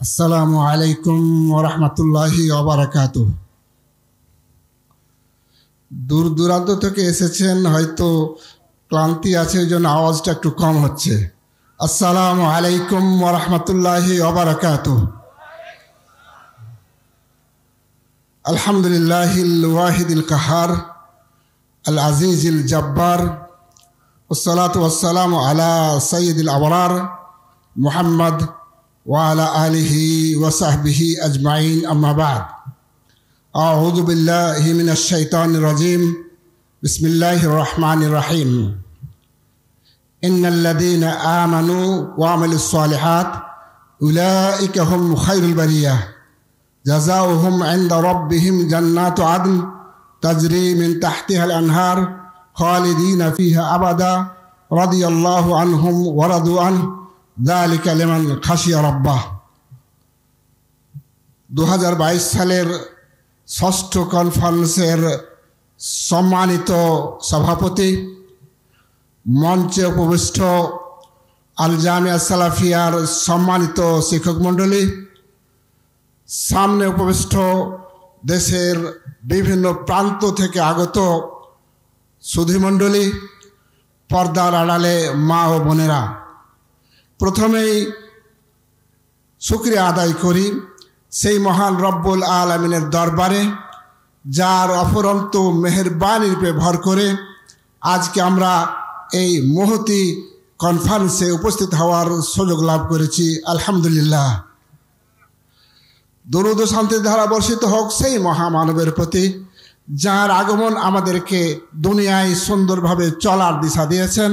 আসসালামু আলাইকুম ওয়া রাহমাতুল্লাহি ওয়া বারাকাতুহু। দূর দূরান্ত থেকে এসেছেন, হয়তো ক্লান্তি আছে, ওই জন্য আওয়াজটা একটু কম হচ্ছে। আসসালামু আলাইকুম ওয়া রাহমাতুল্লাহি ওয়া বারাকাতুহু। আলহামদুলিল্লাহিল ওয়াহিদিল কাহার আল আজিজিল জব্বার ওয়াসসালাতু ওয়াসসালামু আলা সাইয়্যিদিল আবরার মুহাম্মদ وعلى آله وصحبه أجمعين أما بعد أعوذ بالله من الشيطان الرجيم بسم الله الرحمن الرحيم إن الذين آمنوا وعملوا الصالحات أولئك هم خير البرية جزاؤهم عند ربهم جنات عدن تجري من تحتها الأنهار خالدين فيها أبدا رضي الله عنهم ورضوا عنه ذلك لمن خشي ربه। 2022 সালের ষষ্ঠ কনফারেন্সের সম্মানিত সভাপতি, মঞ্চে উপবিষ্ট আল জামিয়া সালাফিয়ার সম্মানিত শিক্ষক মণ্ডলী, সামনে উপবিষ্ট দেশের বিভিন্ন প্রান্ত থেকে আগত সুধীমণ্ডলী, পর্দার আড়ালে মা ও বোনেরা, প্রথমেই শুকরিয়া আদায় করি সেই মহান রব্বুল আলামিনের দরবারে, যার অফুরন্ত মেহেরবানির উপরে ভর করে আজকে আমরা এই মহতি কনফারেন্সে উপস্থিত হওয়ার সুযোগ লাভ করেছি। আলহামদুলিল্লাহ। দরুদ ও শান্তির ধারা বর্ষিত হোক সেই মহামানবের প্রতি, যার আগমন আমাদেরকে দুনিয়ায় সুন্দরভাবে চলার দিশা দিয়েছেন,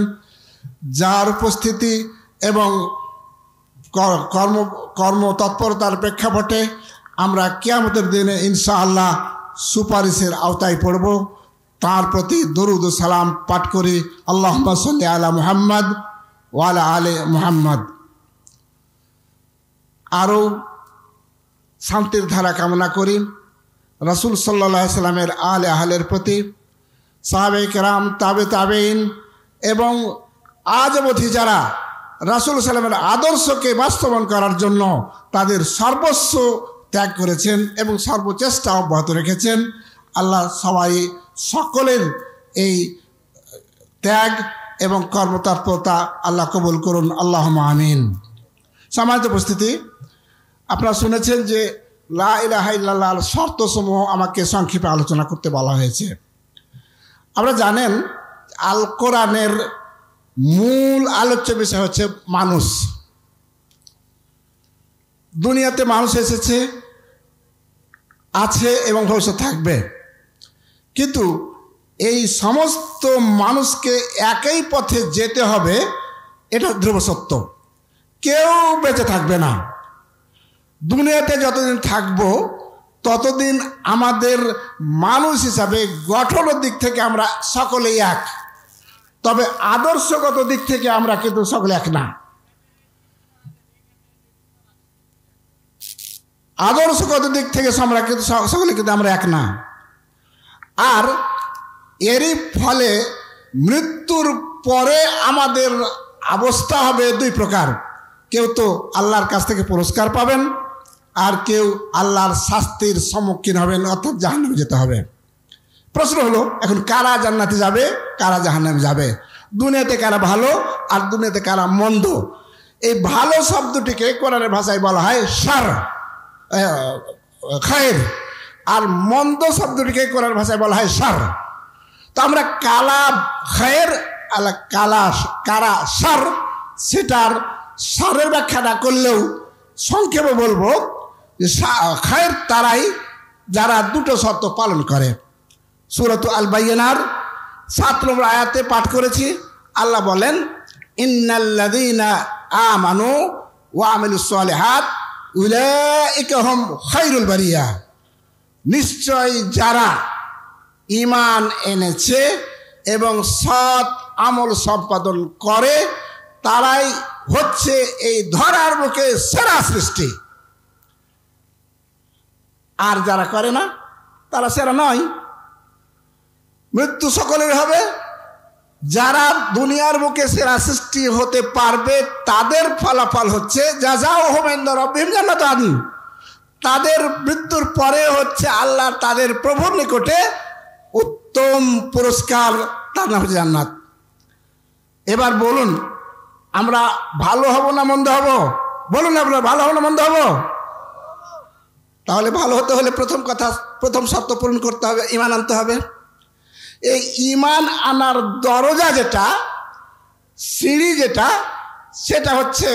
যার উপস্থিতি এবং কর্মতৎপরতার প্রেক্ষাপটে আমরা কিয়ামতের দিনে ইনশাআল্লাহ সুপারিশের আওতায় পড়ব, তার প্রতি দরুদ ও সালাম পাঠ করি। আল্লাহুম্মা সাল্লি আলা মুহাম্মদ ওয়া আলা আলি মুহাম্মদ। আরও শান্তির ধারা কামনা করি রাসূল সাল্লাল্লাহু আলাইহি সাল্লামের আলে আহলের প্রতি, সাহাবায়ে কেরাম, তাবেঈন এবং আজ অবধি যারা রাসূল সাল্লামের আদর্শকে বাস্তবায়ন করার জন্য তাদের সর্বস্ব ত্যাগ করেছেন এবং সর্বচেষ্টা অব্যাহত রেখেছেন। আল্লাহ সকলের এই ত্যাগ এবং কর্মতৎপরতা আল্লাহ কবুল করুন, আল্লাহুম্মা আমিন। সম্মানিত উপস্থিতি, আপনারা শুনেছেন যে লা ইলাহা ইল্লাল্লাহর শর্তসমূহ আমাকে সংক্ষেপে আলোচনা করতে বলা হয়েছে। আপনারা জানেন আল কোরআনের মূল আলোচ্য বিষয় হচ্ছে মানুষ। দুনিয়াতে মানুষ এসেছে, আছে এবং ভবিষ্যৎ থাকবে, কিন্তু এই সমস্ত মানুষকে একই পথে যেতে হবে, এটা ধ্রুব সত্য। কেউ বেঁচে থাকবে না। দুনিয়াতে যতদিন থাকব ততদিন আমাদের মানুষ হিসাবে গঠনের দিক থেকে আমরা সকলেই এক, তবে আদর্শগত দিক থেকে আমরা কিন্তু সকলে এক না। আদর্শগত দিক থেকে আমরা কিন্তু সকলে কিন্তু আমরা এক না। আর এরই ফলে মৃত্যুর পরে আমাদের অবস্থা হবে দুই প্রকার। কেউ তো আল্লাহর কাছ থেকে পুরস্কার পাবেন, আর কেউ আল্লাহর শাস্তির সম্মুখীন হবেন, অর্থাৎ জাহান্নামে যেতে হবে। প্রশ্ন হলো, এখন কারা জান্নাতে যাবে, কারা জাহান্নামে যাবে? দুনিয়াতে কারা ভালো আর দুনিয়াতে কারা মন্দ? এই ভালো শব্দটিকে কোরআনের ভাষায় বলা হয় শার, খায়ের, আর মন্দ শব্দটিকে কোরআনের ভাষায় বলা হয় শার। তো আমরা কালা খায়ের আর কারা শার, সেটার শারের ব্যাখ্যা না করলেও সংক্ষেপে বলবো যে খায়ের তারাই যারা দুটো শর্ত পালন করে। সূরাত আল বাইয়িনার 7 নম্বর আয়াতে পাঠ করেছি। আল্লাহ বলেন, ইন্নাল্লাযীনা আমানু ওয়া আমিলুস সালিহাত উলাইকা হুম খায়রুল বারিয়া। নিশ্চয় যারা ঈমান এনেছে এবং সৎ আমল সম্পাদন করে তারাই হচ্ছে এই ধরার বুকে সেরা সৃষ্টি। আর যারা করে না তারা সেরা নয়। মৃত্যু সকলের হবে, যারা দুনিয়ার বুকে সেরা সৃষ্টি হতে পারবে তাদের ফলাফল হচ্ছে জাযাউহুম ইনদা রাব্বিহিম জান্নাতুন আদন। তাদের মৃত্যুর পরে হচ্ছে আল্লাহ তাদের প্রভুর নিকটে উত্তম পুরস্কার, তার নাম হচ্ছে জান্নাত। এবার বলুন আমরা ভালো হব না মন্দ হব? বলুন আপনারা ভালো হব না মন্দ হব? তাহলে ভালো হতে হলে প্রথম শর্ত পূরণ করতে হবে, ঈমান আনতে হবে। এই ঈমান আনার দরজা যেটা, সিঁড়ি যেটা, সেটা হচ্ছে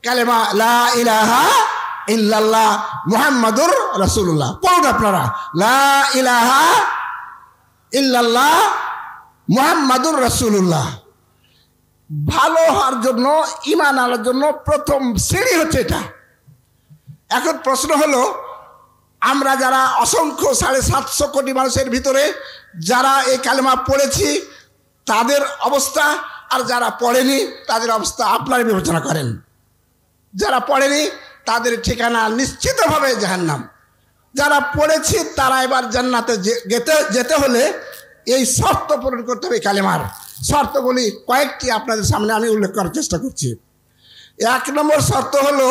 কালেমা লা ইলাহা ইল্লাল্লাহ মুহাম্মাদুর রাসূলুল্লাহ। পড়ুন আপনারা, লা ইলাহা ইল্লাল্লাহ মুহাম্মাদুর রাসূলুল্লাহ। ভালো হওয়ার জন্য, ঈমান আনার জন্য প্রথম সিঁড়ি হচ্ছে এটা। এখন প্রশ্ন হলো, আমরা যারা অসংখ্য 750 কোটি মানুষের ভিতরে যারা এই কালেমা পড়েছি তাদের অবস্থা, আর যারা পড়েনি তাদের অবস্থা আপনারা বিবেচনা করেন। যারা পড়েনি তাদের ঠিকানা নিশ্চিতভাবে জাহান্নাম। যারা পড়েছি তারা এবার জান্নাতে যেতে হলে এই শর্ত পূরণ করতে হবে। কালেমার শর্তগুলি কয়েকটি আপনাদের সামনে আমি উল্লেখ করার চেষ্টা করছি। 1 নম্বর শর্ত হলো,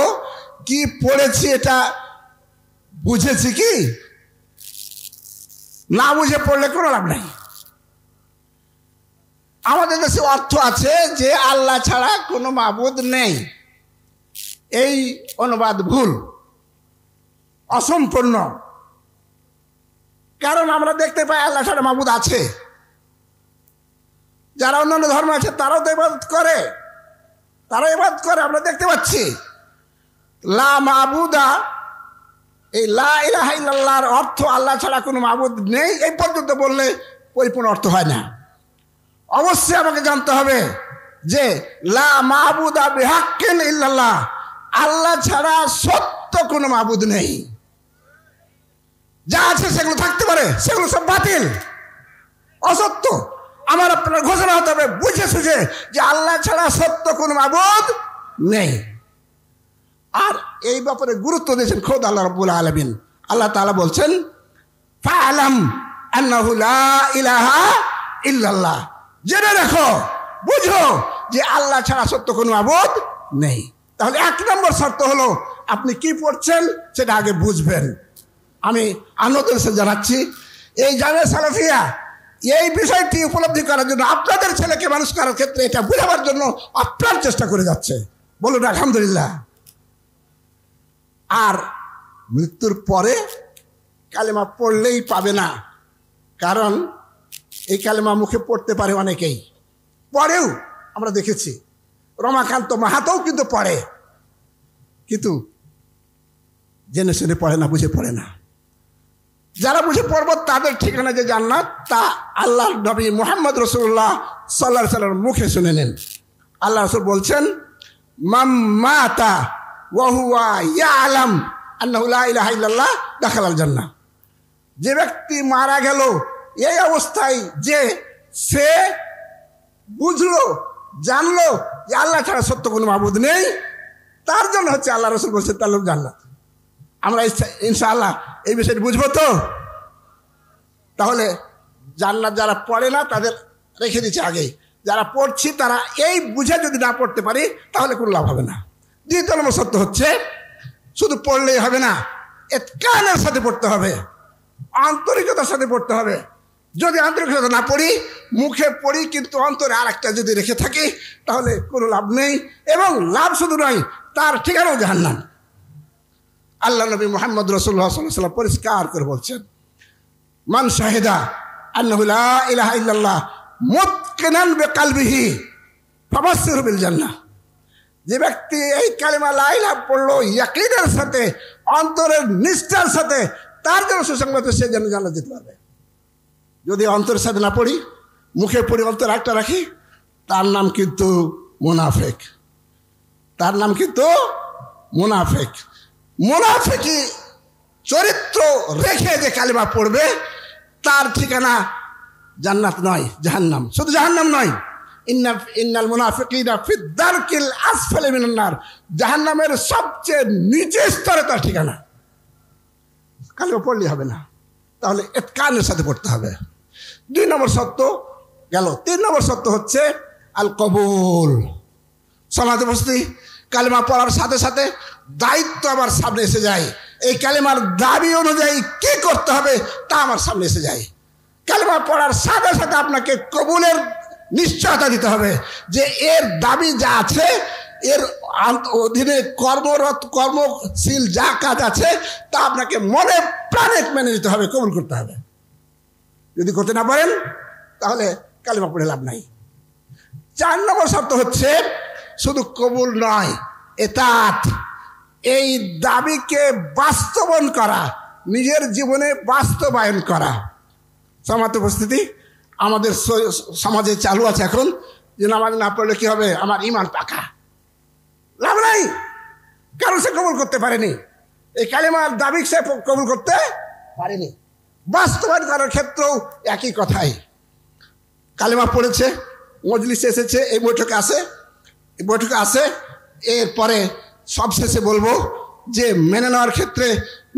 কি পড়েছি এটা বুঝেছি কি? না বুঝে পড়লে কোনো লাভ নাই। আমাদের দেশে অর্থ আছে যে আল্লাহ ছাড়া কোনো মাবুদ নেই, এই অনুবাদ ভুল, অসম্পূর্ণ। কারণ আমরা দেখতে পাই আল্লাহ ছাড়া মাবুদ আছে। যারা অন্যান্য ধর্ম আছে তারাও তো ইবাদত করে, আমরা দেখতে পাচ্ছি। লা মাবুদা, এই লা ইলাহা ইল্লাল্লাহর অর্থ আল্লাহ ছাড়া কোনো মাবুদ নেই এই পর্যন্ত বললে পরিপূর্ণ অর্থ হয় না। অবশ্যই আমাকে জানতে হবে যে লা মাবুদা বিহাক্কিন ইল্লাল্লাহ, আল্লাহ ছাড়া সত্য কোনো মাবুদ নেই। যা আছে সেগুলো থাকতে পারে, সেগুলো সব বাতিল, অসত্য। আমার আপনার ঘোষণা হতে হবে বুঝে সুঝে যে আল্লাহ ছাড়া সত্য কোনো মাবুদ নেই। আর এই ব্যাপারে গুরুত্ব দিয়েছেন খোদ আল্লাহ রাব্বুল আলামিন। আল্লাহ তাআলা বলছেন, ফাআলাম আন্নাহু লা ইলাহা ইল্লাল্লাহ, জেনে রাখো, বুঝো যে আল্লাহ ছাড়া সত্য কোনো মাবুদ নেই। তাহলে 1 নম্বর শর্ত হলো আপনি কি পড়ছেন সেটা আগে বুঝবেন। আমি আনন্দের সাথে জানাচ্ছি, এই জামিয়া সালাফিয়া এই বিষয়টি উপলব্ধি করার জন্য, আপনাদের ছেলেকে মানুষ করার ক্ষেত্রে এটা বোঝাবার জন্য আপ্রাণ চেষ্টা করে যাচ্ছে। বলুন আলহামদুলিল্লাহ। আর মৃত্যুর পরে কালেমা পড়লেই পাবে না, কারণ এই কালেমা মুখে পড়তে পারে অনেকেই, পড়েও আমরা দেখেছি। রমাকান্ত মাহাতোও কিন্তু পড়ে, কিন্তু জেনে শুনে পড়ে না, বুঝে পড়ে না। যারা বুঝে পড়ব তাদের ঠিকানা যে জান্নাত, তা আল্লাহর নবী মুহাম্মদ রাসূলুল্লাহ সাল্লাল্লাহু আলাইহি ওয়াসাল্লাম মুখে শুনে নেন। আল্লাহ রাসূল বলছেন, মান মাতা ওয়া হুয়া ইয়ালাম আন্নাহু লা ইলাহা ইল্লাল্লাহ দাখালাল জান্নাহ। যে ব্যক্তি মারা গেল এই অবস্থায় যে সে বুঝলো, জানলো যে আল্লাহ ছাড়া সত্য কোনো মাবুদ নেই, তার জন্য হচ্ছে আল্লাহ রাসূল বলছেন তার লোক জান্নাত। আমরা ইনশাআল্লাহ এই বিষয়টি বুঝবো তো। তাহলে জান্নাত যারা পড়ে না তাদের রেখে দিচ্ছে আগেই, যারা পড়ছি তারা এই বুঝে যদি না পড়তে পারি তাহলে কোনো লাভ হবে না। 2 নম্বর সত্য হচ্ছে, শুধু পড়লেই হবে না, ইতকানের সাথে পড়তে হবে, আন্তরিকতার সাথে পড়তে হবে। যদি আন্তরিকতা না পড়ি, মুখে পড়ি কিন্তু অন্তরে আর একটা যদি রেখে থাকি তাহলে কোনো লাভ নেই, এবং লাভ শুধু নয়, তার ঠিকানাও জাহান্নাম। আল্লাহ নবী মুহাম্মদ রাসূলুল্লাহ সাল্লাল্লাহু আলাইহি ওয়াসাল্লাম পরিষ্কার করে বলছেন, মান শাহিদা আন্নাহু লা ইলাহা ইল্লাল্লাহ মুতকিনান বিকলবিহি ফাবাশশিরহু বিল জান্নাহ। যে ব্যক্তি এই কালেমা লা ইলাহা পড়লো ইয়াকিনের সাথে, অন্তরের নিষ্ঠার সাথে, তার জন্য সুসংবাদ, সে যেন জান্নাত যেতে পারবে। যদি অন্তরের সাথে না পড়ি, মুখে পড়ি, অন্তর একটা রাখি, তার নাম কিন্তু মুনাফিক, তার নাম কিন্তু মুনাফিক। মুনাফিকি চরিত্র রেখে যে কালেমা পড়বে তার ঠিকানা জান্নাত নয়, জাহান্নাম। শুধু জাহান্নাম নয়, ইন্নাল মুনাফিকিনা ফি দারকিল আসফালি মিনান নার, জাহান্নামের সবচেয়ে নিচের স্তরে তার ঠিকানা। কালেমা পড়লে হবে না, তাহলে ইতকানের সাথে পড়তে হবে। 2 নম্বর সত্য, গেল। 3 নম্বর শর্ত হচ্ছে আল কবুল। সমাজে বসতি কালেমা পড়ার সাথে সাথে দায়িত্ব আমার সামনে এসে যায়। এই কালেমার দাবি অনুযায়ী কি করতে হবে তা আমার সামনে এসে যায়। কালেমা পড়ার সাথে সাথে আপনাকে কবুলের নিশ্চয়তা দিতে হবে যে এর দাবি যা আছে, এর অধীনে কর্মশীল যা কাজ আছে তা আপনাকে মনে প্রাণে মেনে নিতে হবে, কবুল করতে হবে। যদি করতে না পারেন তাহলে কালেমা পড়ে লাভ নাই। 4 নম্বর শর্ত হচ্ছে শুধু কবুল নয়, এতাত। এই দাবিকে বাস্তবায়ন করা, নিজের জীবনে বাস্তবায়ন করা। সমাজ উপস্থিতি আমাদের সমাজে চালু আছে এখন যে নামাজ না পড়লে কি হবে, আমার ঈমান পাকা, লাভ নাই, কারণ সে কবুল করতে পারেনি। এই কালেমার দাবি সে কবুল করতে পারেনি। বাস্তবায়ন করার ক্ষেত্রেও একই কথাই। কালেমা পড়েছে, মজলিসে এসেছে, এই বৈঠকে আসে, এরপরে সবশেষে বলবো যে মেনে নেওয়ার ক্ষেত্রে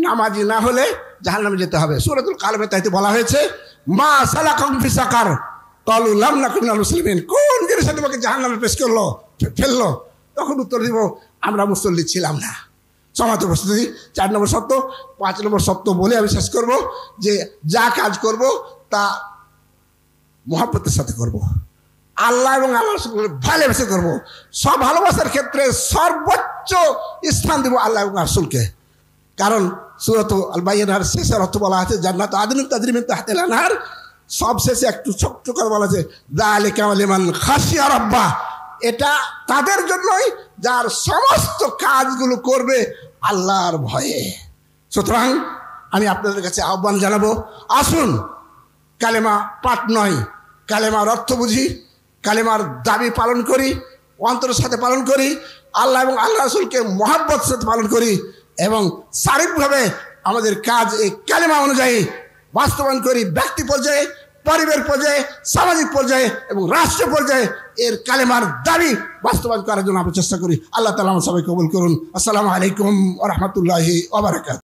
নামাজি না হলে জাহান্নামে যেতে হবে। সূরাতুল কালামে তাইতে বলা হয়েছে মা সালাকুম ফি সাকার ক্বালু লাম নাকু মিনাল মুসলিমিন। কোন জিনিস তোমাকে জাহান্নামে ফেললো? তখন উত্তর দিব আমরা মুসল্লি ছিলাম না। সমাজ উপস্থিতি 4 নম্বর শর্ত। 5 নম্বর শর্ত বলে আমি শেষ করবো যে যা কাজ করব তা মহব্বতের সাথে করব, আল্লাহ এবং আল্লাহ ভালোবেসে করব। সব ভালোবাসার ক্ষেত্রে সর্বোচ্চ স্থান দেব আল্লাহ এবং রাসূলকে। কারণ সূরাত আল বাইয়িনার শেষের অর্থ বলা আছে জান্নাত আদনিন তাজরি মিন তাহতিল আনহার। সব শেষে একটু ছোট্ট করে বলা আছে যালিকা লিমান খাশিয়া রাব্বাহ। এটা তাদের জন্যই যার সমস্ত কাজগুলো করবে আল্লাহর ভয়ে। সুতরাং আমি আপনাদের কাছে আহ্বান জানাবো, আসুন কালেমা পাঠ নয়, কালেমার অর্থ বুঝি, কালেমার দাবি পালন করি, অন্তরের সাথে পালন করি, আল্লাহ এবং আল্লাহ রাসূলকে মহব্বতের সাথে পালন করি এবং শারীরিকভাবে আমাদের কাজ এই কালেমা অনুযায়ী বাস্তবায়ন করি। ব্যক্তি পর্যায়ে, পরিবার পর্যায়ে, সামাজিক পর্যায়ে এবং রাষ্ট্র পর্যায়ে এর কালেমার দাবি বাস্তবায়ন করার জন্য আমরা চেষ্টা করি। আল্লাহ তাআলা আমাদের সবাই কবুল করুন। আসসালামু আলাইকুম ওয়া রাহমাতুল্লাহি ওয়া বারাকাতুহু।